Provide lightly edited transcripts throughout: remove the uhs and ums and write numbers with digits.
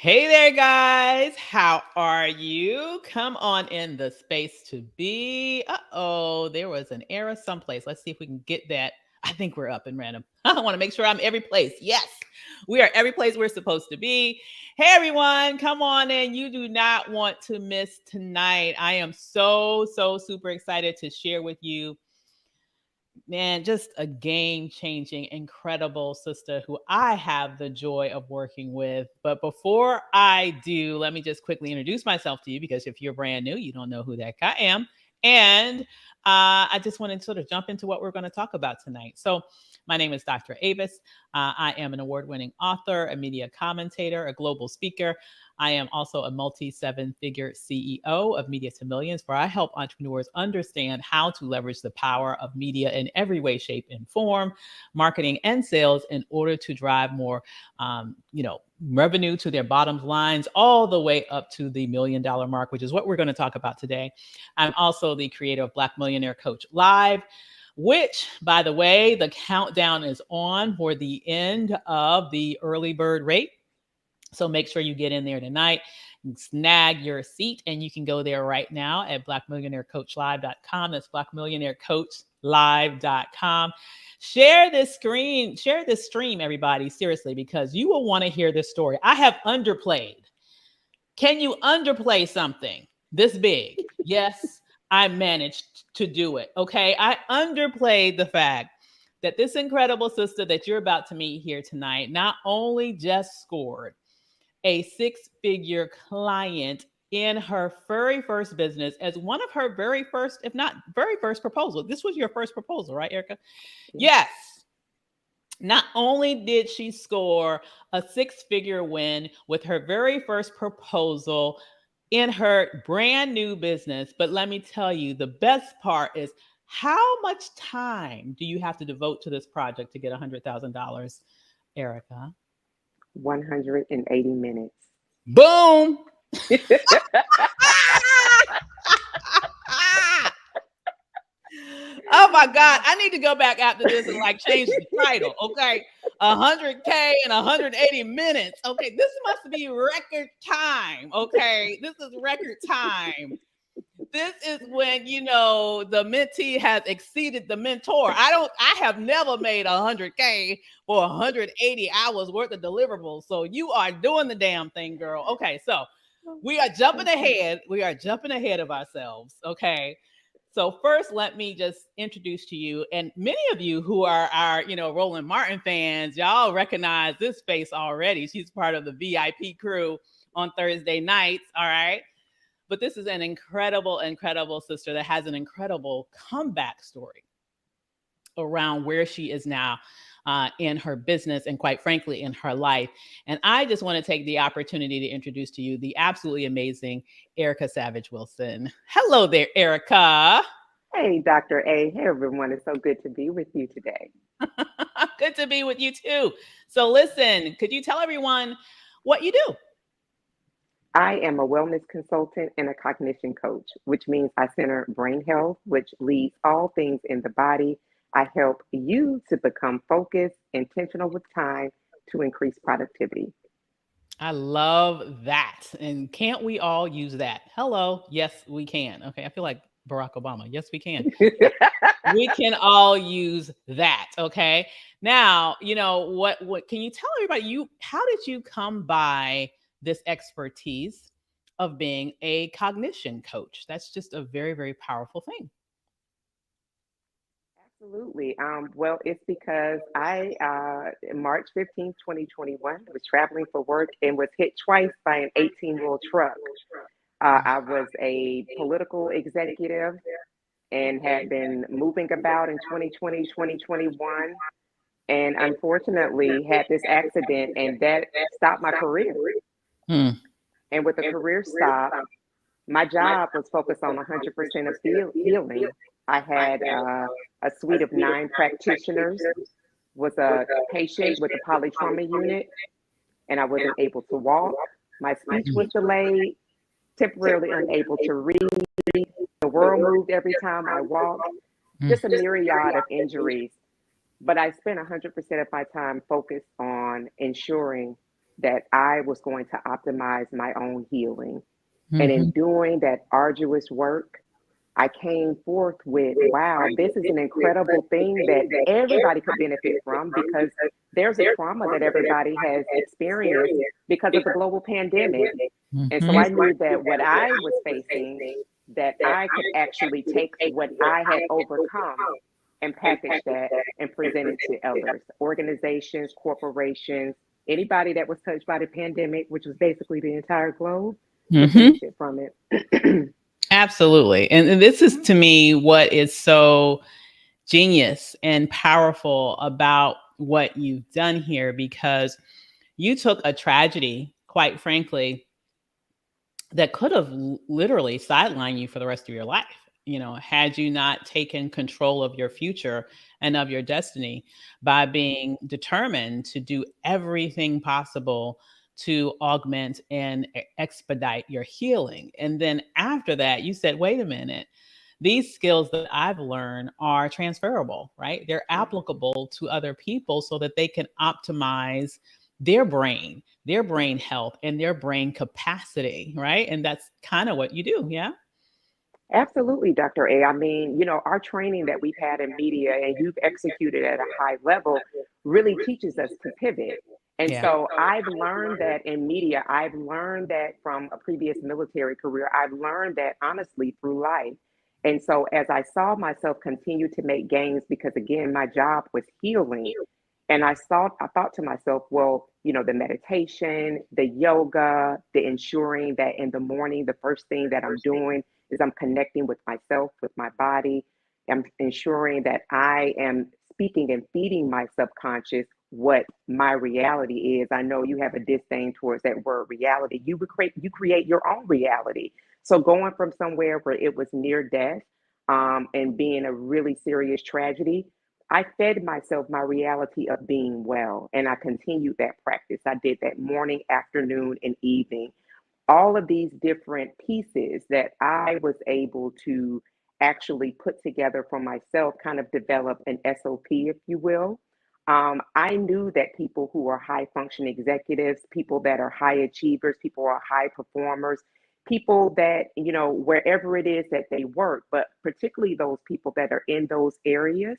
Hey there, guys. How are you? Come on in the space to be. Uh-oh, there was an error someplace. Let's see if we can get that. I think we're up and random. I want to make sure I'm every place. Yes, we are every place we're supposed to be. Hey, everyone, come on in. You do not want to miss tonight. I am so super excited to share with you, man, just a game changing, incredible sister who I have the joy of working with. But before I do, let me just quickly introduce myself to you because if you're brand new, you don't know who that guy am. And I just want to sort of jump into what we're going to talk about tonight. So, my name is Dr. Avis. I am an award winning author, a media commentator, a global speaker. I am also a multi seven figure CEO of Media to Millions, where I help entrepreneurs understand how to leverage the power of media in every way, shape, and form, marketing and sales in order to drive more, revenue to their bottom lines, all the way up to the $1 million mark, which is what we're going to talk about today. I'm also the creator of Black Millionaire Coach Live, which, by the way, the countdown is on for the end of the early bird rate. So make sure you get in there tonight, snag your seat, and you can go there right now at blackmillionairecoachlive.com. That's blackmillionairecoachlive.com. Share this stream, everybody, seriously, because you will want to hear this story. I have underplayed. Can you underplay something this big? Yes, I managed to do it. Okay. I underplayed the fact that this incredible sister that you're about to meet here tonight not only just scored a six-figure client in her very first business as one of her very first, if not very first proposal. This was your first proposal, right, Erica? Yes. Not only did she score a six-figure win with her very first proposal in her brand new business, but let me tell you, the best part is how much time do you have to devote to this project to get $100,000, Erica? 180 minutes. Boom. Oh my God. I need to go back after this and like change the title. Okay. 100K and 180 minutes. Okay. This must be record time. Okay. This is record time. This is when, the mentee has exceeded the mentor. I have never made 100K for 180 hours worth of deliverables. So you are doing the damn thing, girl. Okay. So we are jumping ahead. We are jumping ahead of ourselves. Okay. So first, let me just introduce to you, and many of you who are our, Roland Martin fans, y'all recognize this face already. She's part of the VIP crew on Thursday nights. All right. But this is an incredible sister that has an incredible comeback story around where she is now in her business and, quite frankly, in her life. And I just want to take the opportunity to introduce to you the absolutely amazing Erica Savage Wilson. Hello there, Erica. Hey, Dr. A. Hey, everyone. It's so good to be with you today. Good to be with you too. So listen, could you tell everyone what you do? I am a wellness consultant and a cognition coach, which means I center brain health, which leads all things in the body. I help you to become focused, intentional with time to increase productivity. I love that. And can't we all use that? Hello. Yes, we can. Okay. I feel like Barack Obama. Yes, we can. We can all use that. Okay. Now, what can you tell everybody how did you come by this expertise of being a cognition coach? That's just a very, very powerful thing. Absolutely. Well, it's because March 15th, 2021, was traveling for work and was hit twice by an 18-wheel truck. I was a political executive and had been moving about in 2020, 2021, and unfortunately had this accident, and that stopped my career. Hmm. And with the career stop, my job was focused on 100% of healing. I had a suite of 9 practitioners, was a patient with the polytrauma unit, and I wasn't able to walk. My speech was delayed, temporarily unable to read. The world moved every time I walked, just a myriad of injuries. But I spent 100% of my time focused on ensuring that I was going to optimize my own healing. And in Hmm. doing that arduous work, I came forth with, wow, this is an incredible thing that everybody could benefit from because there's a trauma that everybody has experienced because of the global pandemic. And so Hmm. I knew that what I was facing, that I could actually take what I had overcome and package that and present it to others, organizations, corporations, anybody that was touched by the pandemic, which was basically the entire globe, could Hmm. benefit from it. Absolutely. And this is to me what is so genius and powerful about what you've done here, because you took a tragedy, quite frankly, that could have literally sidelined you for the rest of your life, had you not taken control of your future and of your destiny by being determined to do everything possible to augment and expedite your healing. And then after that, you said, wait a minute, these skills that I've learned are transferable, right? They're applicable to other people so that they can optimize their brain health and their brain capacity, right? And that's kind of what you do. Yeah. Absolutely, Dr. A. I mean, our training that we've had in media and you've executed at a high level really teaches us to pivot. And Yeah. so I've learned that in media, I've learned that from a previous military career, I've learned that honestly through life. And so as I saw myself continue to make gains, because again, my job was healing. And I thought to myself, well, the meditation, the yoga, the ensuring that in the morning, the first thing that I'm doing is I'm connecting with myself, with my body. I'm ensuring that I am speaking and feeding my subconscious what my reality is. I know you have a disdain towards that word reality. You create your own reality. So going from somewhere where it was near death, and being a really serious tragedy, I fed myself my reality of being well, and I continued that practice. I did that morning, afternoon, and evening, all of these different pieces that I was able to actually put together for myself, kind of develop an SOP, if you will. I knew that people who are high function executives, people that are high achievers, people who are high performers, people that, wherever it is that they work, but particularly those people that are in those areas,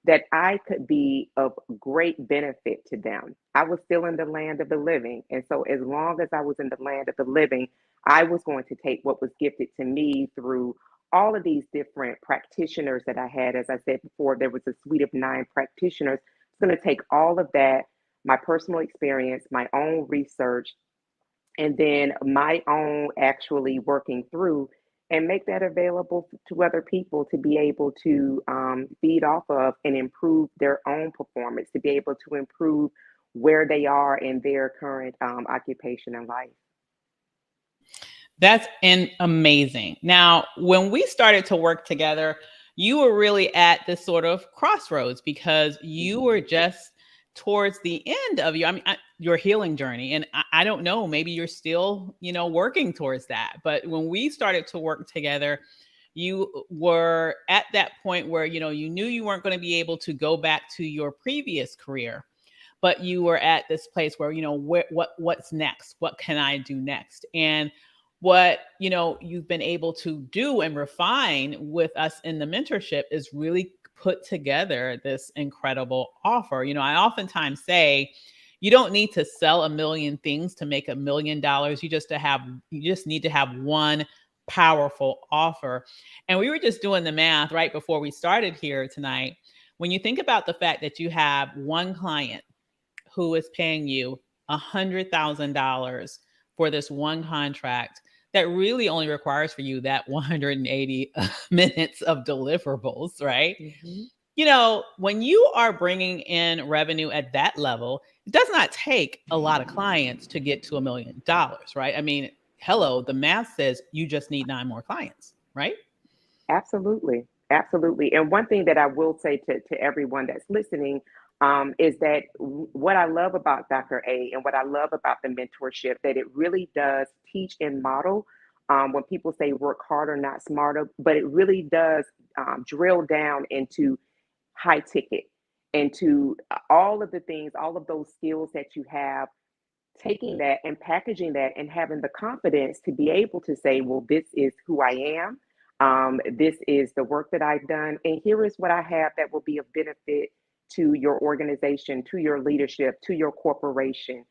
that I could be of great benefit to them. I was still in the land of the living. And so, as long as I was in the land of the living, I was going to take what was gifted to me through all of these different practitioners that I had. As I said before, there was a suite of 9 practitioners. I was going to take all of that, my personal experience, my own research, and then my own actually working through and make that available to other people to be able to feed off of and improve their own performance, to be able to improve where they are in their current occupation and life. That's amazing. Now, when we started to work together, you were really at this sort of crossroads because you were Mhm. just towards the end of your healing journey. And I don't know, maybe you're still, working towards that. But when we started to work together, you were at that point where, you knew you weren't going to be able to go back to your previous career, but you were at this place where, what's next? What can I do next? And what you've been able to do and refine with us in the mentorship is really put together this incredible offer. I oftentimes say you don't need to sell a million things to make $1 million. You just need to have one powerful offer. And we were just doing the math right before we started here tonight. When you think about the fact that you have one client who is paying you $100,000 for this one contract that really only requires for you that 180 minutes of deliverables, right? Mhm. When you are bringing in revenue at that level, it does not take a lot of clients to get to $1 million, right? I mean, hello, the math says you just need 9 more clients, right? Absolutely. Absolutely. And one thing that I will say to everyone that's listening, is that what I love about Dr. A and what I love about the mentorship, that it really does teach and model. When people say work harder, not smarter, but it really does drill down into high ticket, into all of the things, all of those skills that you have. taking that and packaging that and having the confidence to be able to say, well, this is who I am. This is the work that I've done. And here is what I have that will be of benefit to your organization, to your leadership, to your corporation,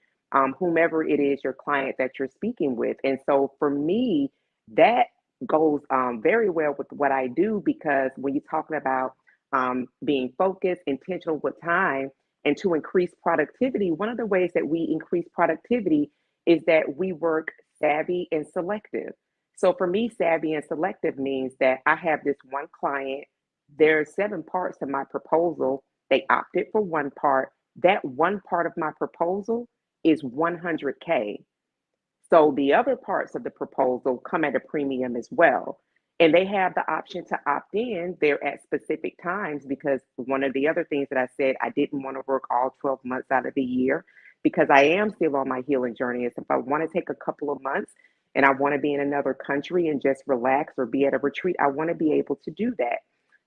whomever it is, your client that you're speaking with. And so for me, that goes very well with what I do, because when you're talking about being focused, intentional with time, and to increase productivity, one of the ways that we increase productivity is that we work savvy and selective. So for me, savvy and selective means that I have this one client. There are 7 parts to my proposal. They opted for one part. That one part of my proposal is 100K. So the other parts of the proposal come at a premium as well. And they have the option to opt in there at specific times, because one of the other things that I said, I didn't want to work all 12 months out of the year, because I am still on my healing journey. Is if I want to take a couple of months and I want to be in another country and just relax or be at a retreat, I want to be able to do that.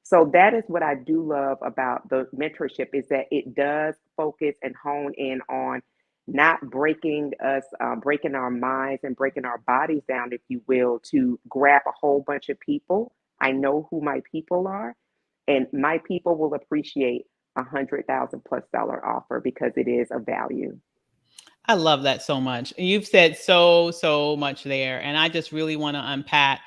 So that is what I do love about the mentorship, is that it does focus and hone in on not breaking us, breaking our minds and breaking our bodies down, if you will, to grab a whole bunch of people. I know who my people are, and my people will appreciate $100,000+ offer because it is a value. I love that so much. You've said so much there. And I just really want to unpack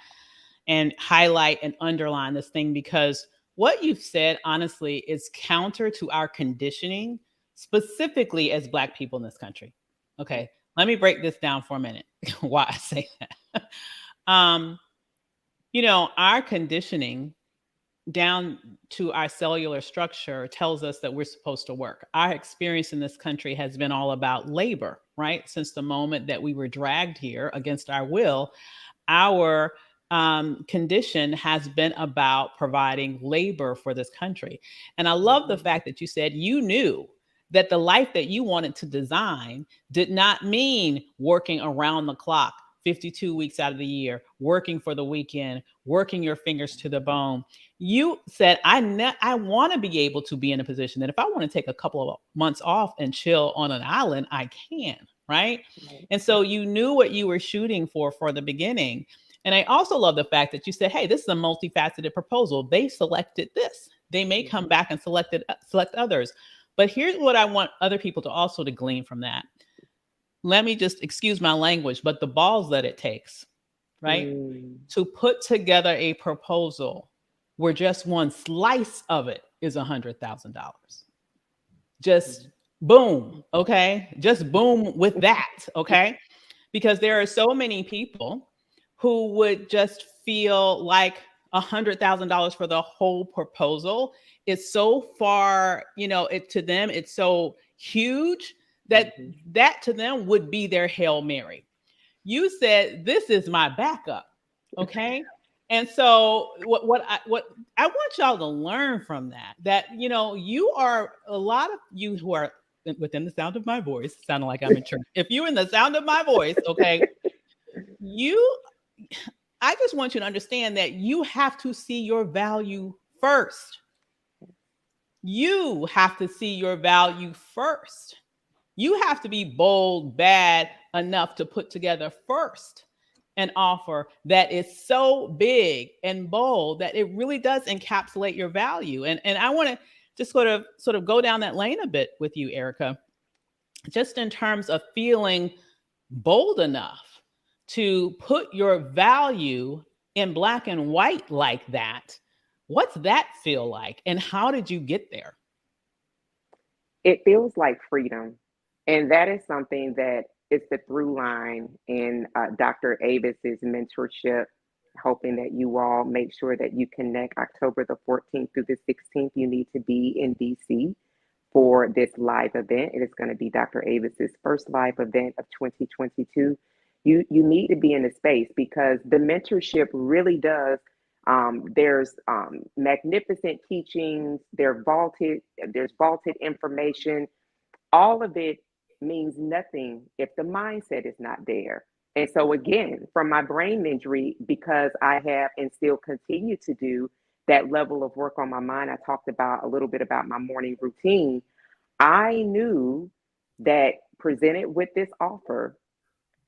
and highlight and underline this thing, because what you've said, honestly, is counter to our conditioning, specifically as Black people in this country. Okay, let me break this down for a minute. Why I say that. um, our conditioning down to our cellular structure tells us that we're supposed to work. Our experience in this country has been all about labor, right? Since the moment that we were dragged here against our will, our condition has been about providing labor for this country. And I love the fact that you said you knew that the life that you wanted to design did not mean working around the clock, 52 weeks out of the year, working for the weekend, working your fingers to the bone. You said, I want to be able to be in a position that if I want to take a couple of months off and chill on an island, I can, right? And so you knew what you were shooting for the beginning. And I also love the fact that you said, hey, this is a multifaceted proposal. They selected this. They may come back and select others. But here's what I want other people to also to glean from that. Let me just excuse my language, but the balls that it takes, right? Mm. To put together a proposal where just one slice of it is $100,000. Just boom, okay? Just boom with that, okay? Because there are so many people who would just feel like $100,000 for the whole proposal is so far, it to them, it's so huge that Mhm. that to them would be their Hail Mary. You said, this is my backup. Okay. And so what I want y'all to learn from that, you are a lot of you who are within the sound of my voice, sounding like I'm in church. If you're in the sound of my voice, okay, you I just want you to understand that you have to see your value first. You have to see your value first. You have to be bold, bad enough to put together first an offer that is so big and bold that it really does encapsulate your value. And I want to just sort of go down that lane a bit with you, Erica, just in terms of feeling bold enough to put your value in black and white like that. What's that feel like? And how did you get there? It feels like freedom. And that is something that is the through line in Dr. Avis's mentorship, hoping that you all make sure that you connect October the 14th through the 16th. You need to be in DC for this live event. It is going to be Dr. Avis's first live event of 2022. You need to be in the space, because the mentorship really does. There's magnificent teachings. There's vaulted information. All of it means nothing if the mindset is not there. And so again, from my brain injury, because I have and still continue to do that level of work on my mind, I talked about a little bit about my morning routine. I knew that presented with this offer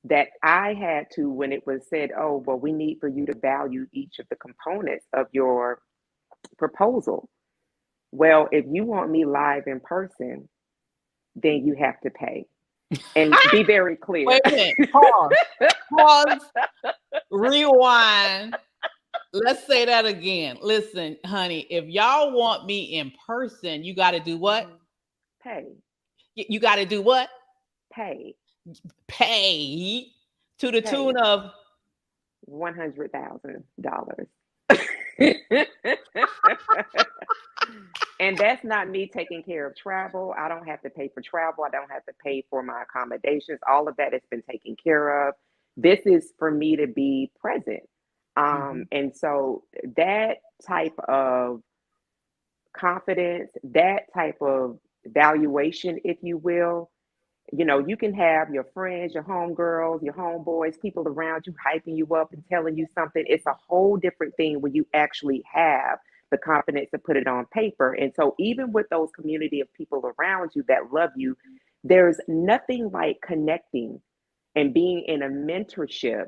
that I had to, when it was said, oh, well, we need for you to value each of the components of your proposal. Well, if you want me live in person, then you have to pay. And be very clear. Wait a minute. Pause. Rewind. Let's say that again. Listen, honey, if y'all want me in person, you got to do what? Pay. You got to do what? Pay. Pay to the tune of $100,000. And that's not me taking care of travel. I don't have to pay for travel. I don't have to pay for my accommodations. All of that has been taken care of. This is for me to be present. And so that type of confidence, that type of valuation, if you will, you know, you can have your friends, your homegirls, your homeboys, people around you hyping you up and telling you something. It's a whole different thing when you actually have the confidence to put it on paper. And so even with those community of people around you that love you, there's nothing like connecting and being in a mentorship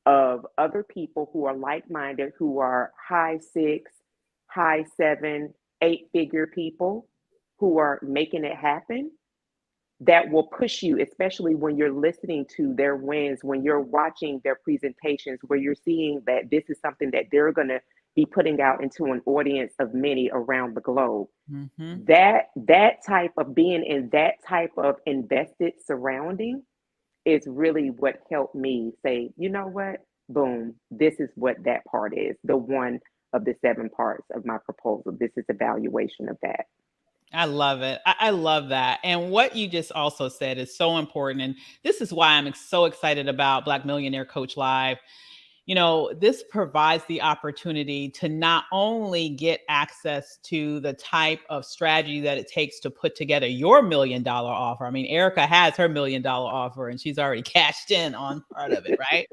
of other people who are like-minded, who are high 6, high 7, 8-figure people who are making it happen, that will push you, especially when you're listening to their wins, when you're watching their presentations, where you're seeing that this is something that they're going to be putting out into an audience of many around the globe. That type of being in that type of invested surrounding is really what helped me say, you know what, boom, this is what that part is. The one of the 7 parts of my proposal. This is evaluation of that. I love it. I love that. And what you just also said is so important. And this is why I'm so excited about Black Millionaire Coach Live. You know, this provides the opportunity to not only get access to the type of strategy that it takes to put together your $1 million offer. I mean, Erica has her $1 million offer and she's already cashed in on part of it, right?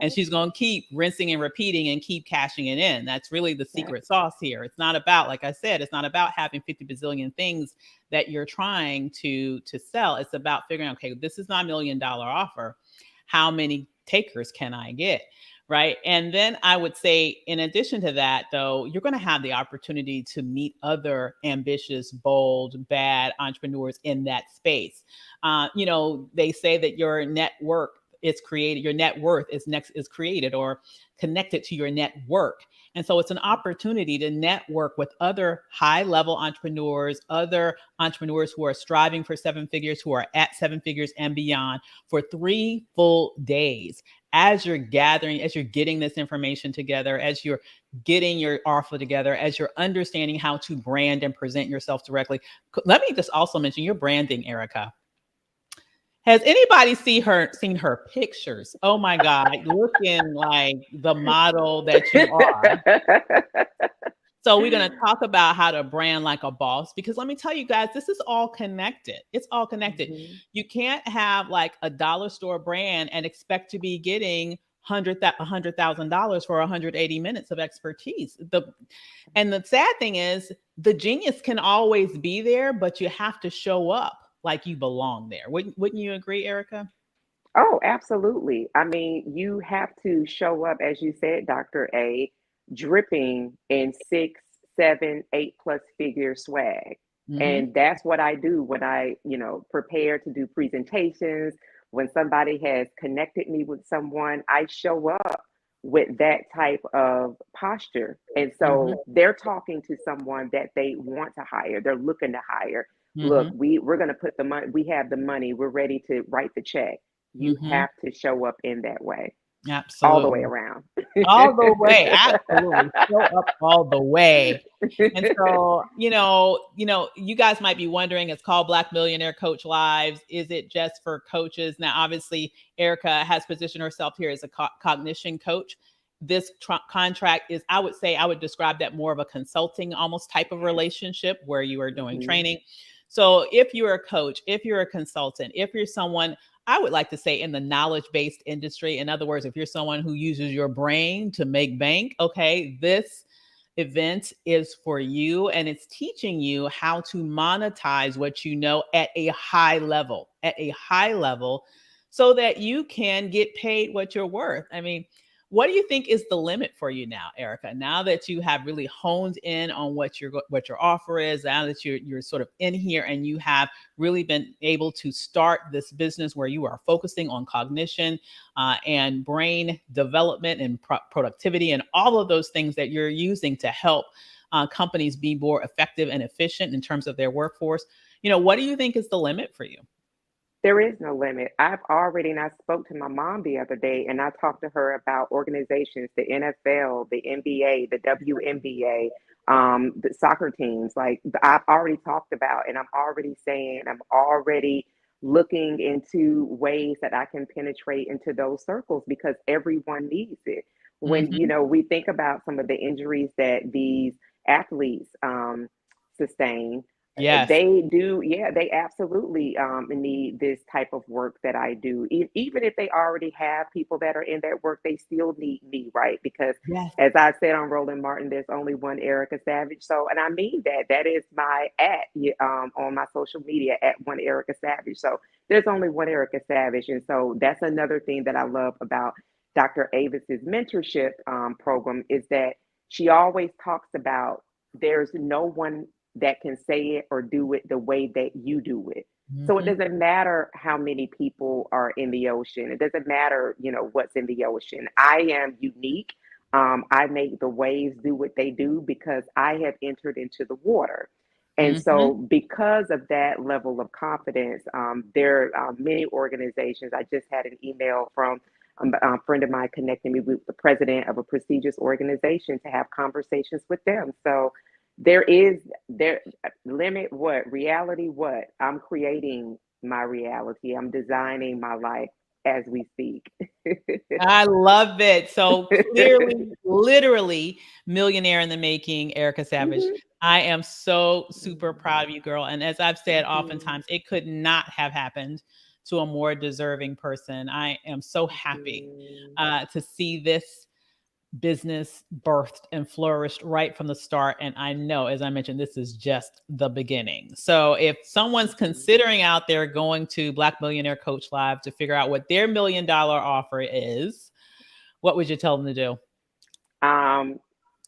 And she's going to keep rinsing and repeating and keep cashing it in. That's really the secret sauce here. It's not about, like I said, it's not about having 50 bazillion things that you're trying to sell. It's about figuring, okay, this is my $1 million offer. How many takers can I get? Right. And then I would say, in addition to that, though, you're going to have the opportunity to meet other ambitious, bold, bad entrepreneurs in that space. You know, they say that your network is created, your net worth is created or connected to your network. And so it's an opportunity to network with other high level entrepreneurs, other entrepreneurs who are striving for 7 figures, who are at 7 figures and beyond for 3 full days. As you're gathering, as you're getting this information together, as you're getting your offer together, as you're understanding how to brand and present yourself directly. Let me just also mention your branding, Erica. Has anybody seen her pictures? Oh my God, looking like the model that you are. So we're going to talk about how to brand like a boss, because let me tell you guys, this is all connected. It's all connected. You can't have like a dollar store brand and expect to be getting $100,000 for 180 minutes of expertise. And the sad thing is, the genius can always be there, but you have to show up like you belong there. Wouldn't you agree, Erica? Oh, absolutely. I mean, you have to show up, as you said, Dr. A, dripping in 6, 7, 8+ figure swag. And that's what I do when I, you know, prepare to do presentations. When somebody has connected me with someone, I show up with that type of posture. And so they're talking to someone that they want to hire, they're looking to hire. Look, we're going to put the money, we have the money, we're ready to write the check. You have to show up in that way. Absolutely. All the way around. All the way. Absolutely. Show up all the way. And so, you guys might be wondering, it's called Black Millionaire Coach Lives. Is it just for coaches? Now, obviously, Erica has positioned herself here as a cognition coach. This contract is, I would describe that more of a consulting almost type of relationship where you are doing training. So if you're a coach, if you're a consultant, if you're someone, I would like to say, in the knowledge-based industry, in other words, if you're someone who uses your brain to make bank, okay, this event is for you, and it's teaching you how to monetize what you know at a high level, so that you can get paid what you're worth. I mean, what do you think is the limit for you now, Erica? Now that you have really honed in on what your offer is, now that you're sort of in here and you have really been able to start this business where you are focusing on cognition and brain development and productivity and all of those things that you're using to help companies be more effective and efficient in terms of their workforce. What do you think is the limit for you? There is no limit. And I spoke to my mom the other day and I talked to her about organizations, the NFL, the NBA, the WNBA, the soccer teams. Like I've already talked about, and I'm already saying, I'm already looking into ways that I can penetrate into those circles because everyone needs it. When, Hmm. we think about some of the injuries that these athletes sustain, Yes. they do, yeah, they absolutely need this type of work that I do. Even if they already have people that are in that work, they still need me, right? Because Yes. as I said on Roland Martin, there's only one Erica Savage. So, and I mean that. That is my on my social media at one Erica Savage. So there's only one Erica Savage, and so that's another thing that I love about Dr. Avis's mentorship program is that she always talks about there's no one that can say it or do it the way that you do it. So it Hmm. doesn't matter how many people are in the ocean. It doesn't matter, what's in the ocean. I am unique. I make the waves do what they do because I have entered into the water. And Hmm. so, because of that level of confidence, there are many organizations. I just had an email from a friend of mine connecting me with the president of a prestigious organization to have conversations with them. So, there limit what reality what I'm creating my reality. I'm designing my life as we speak. I love it. So clearly, literally, millionaire in the making, Erica Savage. Mhm. I am so super Mhm. proud of you, girl. And as I've said Thank you. oftentimes, it could not have happened to a more deserving person. I am so Thank happy you. to see this business birthed and flourished right from the start. And I know, as I mentioned, this is just the beginning. So if someone's Mhm. considering out there going to Black Millionaire Coach Live to figure out what their $1 million offer is, what would you tell them to do? Um,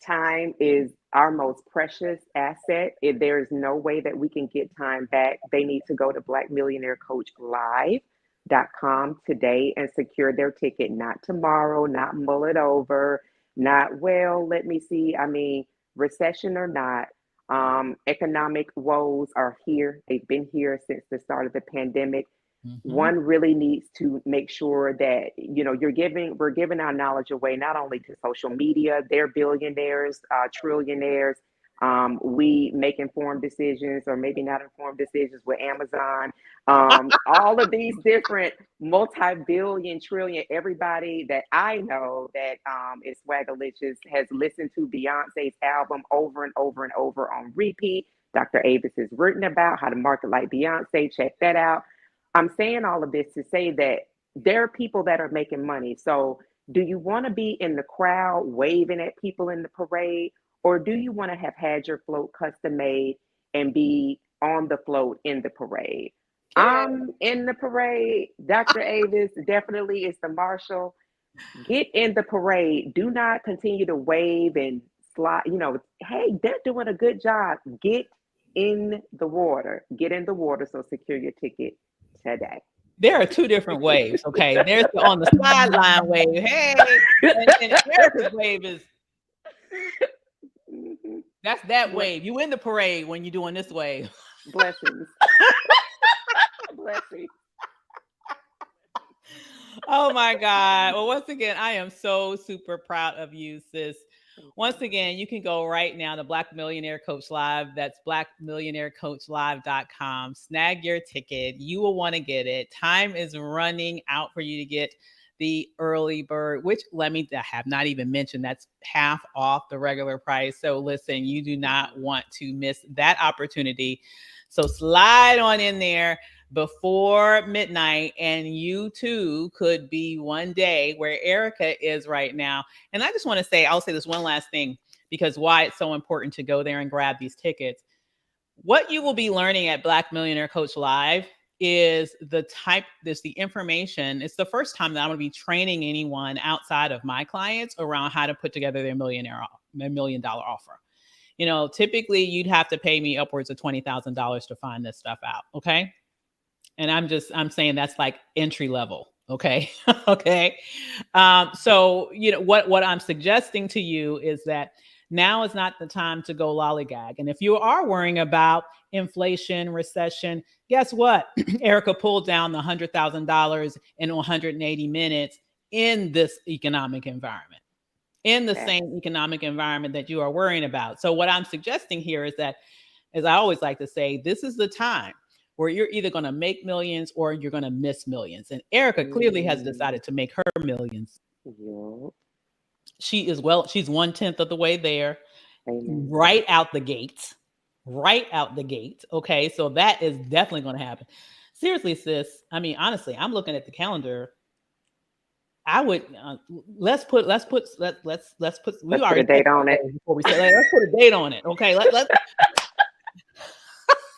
Time is our most precious asset. If there is no way that we can get time back, they need to go to blackmillionairecoachlive.com today and secure their ticket, not tomorrow, not mull it over, not, well, let me see. I mean, recession or not, economic woes are here. They've been here since the start of the pandemic. Mhm. One really needs to make sure that we're giving our knowledge away not only to social media, they're billionaires, trillionaires. We make informed decisions or maybe not informed decisions with Amazon. All of these different multi-billion trillion, everybody that I know that is swagalicious has listened to Beyonce's album over and over and over on repeat. Dr. Avis has written about how to market like Beyonce. Check that out. I'm saying all of this to say that there are people that are making money. So, do you want to be in the crowd waving at people in the parade, or do you want to have had your float custom made and be on the float in the parade? Okay. I'm in the parade. Dr. Avis definitely is the marshal. Get in the parade. Do not continue to wave and slide. Hey, they're doing a good job. Get in the water. Get in the water. So secure your ticket today. There are two different waves. Okay. There's the on the sideline wave. Hey. And Erica's wave is Mhm. that's that Ble- wave. You in the parade when you're doing this wave. Blessings. Blessings. Oh my God. Well, once again, I am so super proud of you, sis. Thank Once you. again, you can go right now to Black Millionaire Coach Live. That's blackmillionairecoachlive.com. Snag your ticket. You will want to get it. Time is running out for you to get the early bird, which let me I have not even mentioned that's half off the regular price. So listen, you do not Mhm. want to miss that opportunity. So slide on in there before midnight, and you too could be one day where Erica is right now. And I just want to say, I'll say this one last thing. because why it's so important to go there and grab these tickets. What you will be learning at Black Millionaire Coach Live is the information. It's the first time that I'm going to be training anyone outside of my clients around how to put together their $1 million offer. Typically you'd have to pay me upwards of $20,000 to find this stuff out. Okay. And I'm saying that's like entry level. Okay. Okay. So, what I'm suggesting to you is that now is not the time to go lollygag. And if you are worrying about inflation, recession, guess what? Erica pulled down the $100,000 in 180 minutes in this economic environment, in the Yes. same economic environment that you are worrying about. So what I'm suggesting here is that, as I always like to say, this is the time where you're either going to make millions or you're going to miss millions. And Erica clearly has Mm, decided to make her millions. yup. She's 1/10 of the way there, Amen. right out the gates, right out the gate. Okay. So that is definitely going to happen. Seriously, sis. I mean, honestly, I'm looking at the calendar. I would let's put we Let's put a already said date on it. before we said let's put a date on it. Okay. Let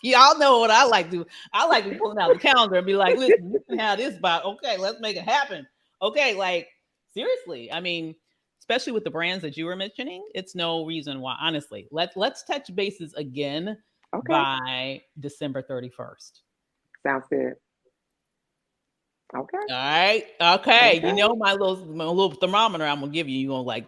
y'all know what I like to do. I like to be pulling out the calendar and be like, listen, you can have this by okay, let's make it happen. Okay, like seriously. I mean, especially with the brands that you were mentioning, it's no reason why, honestly. Let's touch bases again Okay. by December 31st. Sounds good. Okay. All right. Okay. You Okay. know my little thermometer I'm gonna give you. You're gonna like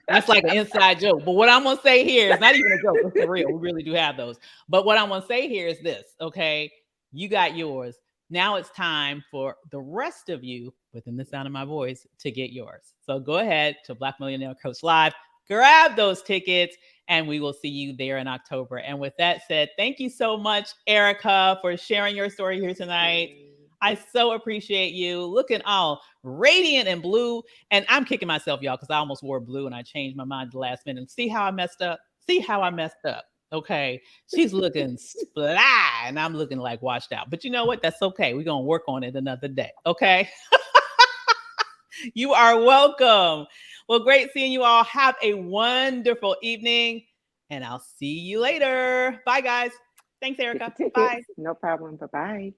that's like an inside joke. But what I'm gonna say here is not even a joke. It's for real. We really do have those. But what I'm gonna say here is this. Okay, you got yours. Now it's time for the rest of you, within the sound of my voice, to get yours. So go ahead to Black Millionaire Coach Live, grab those tickets, and we will see you there in October. And with that said, thank you so much, Erica, for sharing your story here tonight. I so appreciate you looking all radiant and blue. And I'm kicking myself, y'all, because I almost wore blue and I changed my mind at the last minute. See how I messed up? See how I messed up? Okay. She's looking sply and I'm looking like washed out. But you know what? That's okay. We're going to work on it another day. Okay. You are welcome. Well, great seeing you all. Have a wonderful evening and I'll see you later. Bye, guys. Thanks, Get Erica. the tickets. Bye. No problem. Bye bye.